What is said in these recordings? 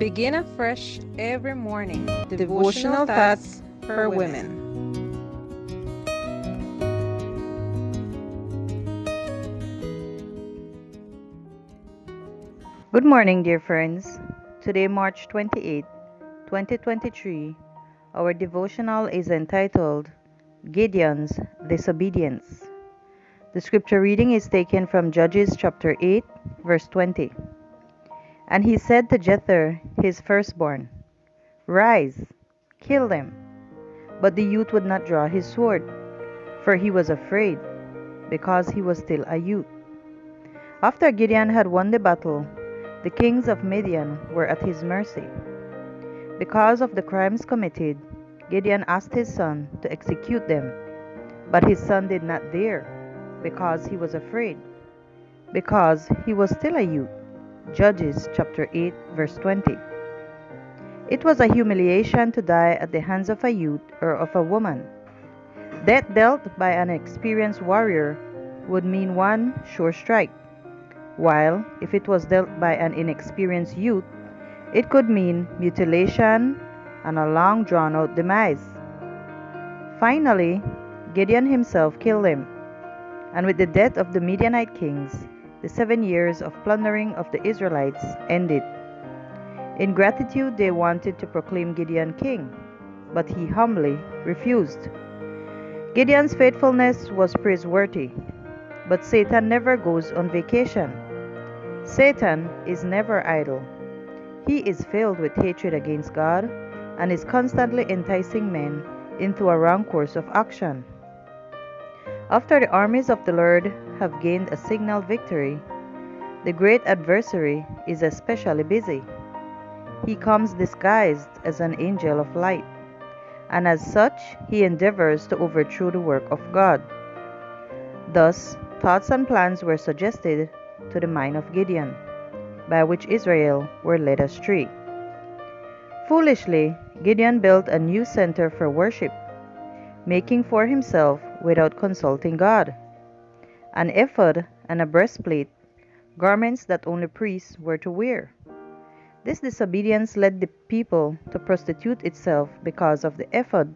Begin afresh every morning. Devotional thoughts for women. Good morning, dear friends. Today, March 28, 2023, our devotional is entitled Gideon's Disobedience. The scripture reading is taken from Judges chapter 8, verse 20. And he said to Jether, his firstborn, Rise, kill them. But the youth would not draw his sword, for he was afraid, because he was still a youth. After Gideon had won the battle, the kings of Midian were at his mercy. Because of the crimes committed, Gideon asked his son to execute them, but his son did not dare, because he was afraid, because he was still a youth. Judges chapter 8, verse 20. It was a humiliation to die at the hands of a youth or of a woman. Death dealt by an experienced warrior would mean one sure strike, while if it was dealt by an inexperienced youth, it could mean mutilation and a long drawn-out demise. Finally, Gideon himself killed him, and with the death of the Midianite kings, the 7 years of plundering of the Israelites ended. In gratitude, they wanted to proclaim Gideon king, but he humbly refused. Gideon's faithfulness was praiseworthy, but Satan never goes on vacation. Satan is never idle. He is filled with hatred against God and is constantly enticing men into a wrong course of action. After the armies of the Lord have gained a signal victory, the great adversary is especially busy. He comes disguised as an angel of light, and as such he endeavors to overthrow the work of God. Thus, thoughts and plans were suggested to the mind of Gideon, by which Israel were led astray. Foolishly, Gideon built a new center for worship, making for himself without consulting God an ephod and a breastplate, garments that only priests were to wear. This disobedience led the people to prostitute itself because of the ephod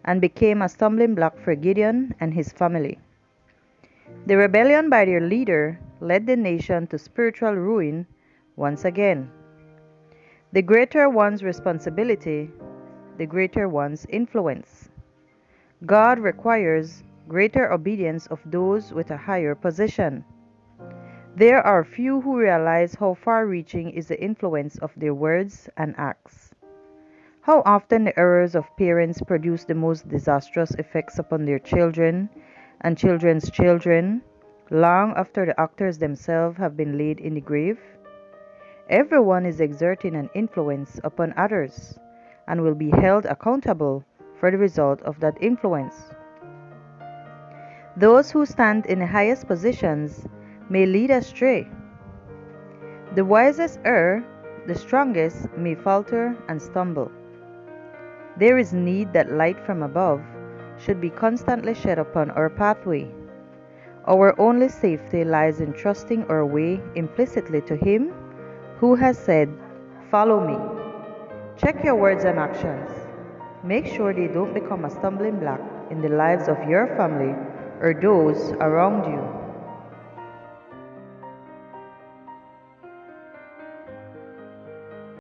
and became a stumbling block for Gideon and his family. The rebellion by their leader led the nation to spiritual ruin once again. The greater one's responsibility, the greater one's influence. God requires greater obedience of those with a higher position. There are few who realize how far-reaching is the influence of their words and acts. How often the errors of parents produce the most disastrous effects upon their children and children's children, long after the actors themselves have been laid in the grave? Everyone is exerting an influence upon others and will be held accountable for the result of that influence. Those who stand in the highest positions may lead astray. The wisest err, the strongest may falter and stumble. There is need that light from above should be constantly shed upon our pathway. Our only safety lies in trusting our way implicitly to Him who has said, "Follow me." Check your words and actions. Make sure they don't become a stumbling block in the lives of your family or those around you.